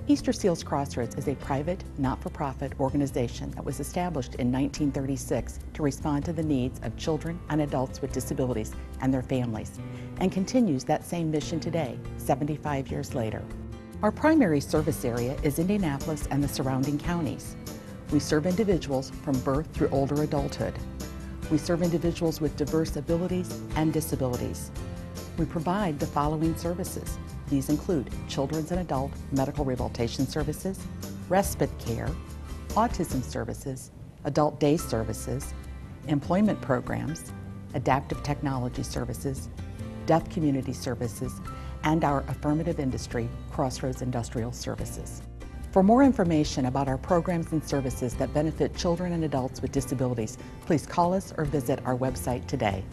Easter Seals Crossroads is a private, not-for-profit organization that was established in 1936 to respond to the needs of children and adults with disabilities and their families, and continues that same mission today, 75 years later. Our primary service area is Indianapolis and the surrounding counties. We serve individuals from birth through older adulthood. We serve individuals with diverse abilities and disabilities. We provide the following services. These include children's and adult medical rehabilitation services, respite care, autism services, adult day services, employment programs, adaptive technology services, deaf community services, and our affirmative industry, Crossroads Industrial Services. For more information about our programs and services that benefit children and adults with disabilities, please call us or visit our website today.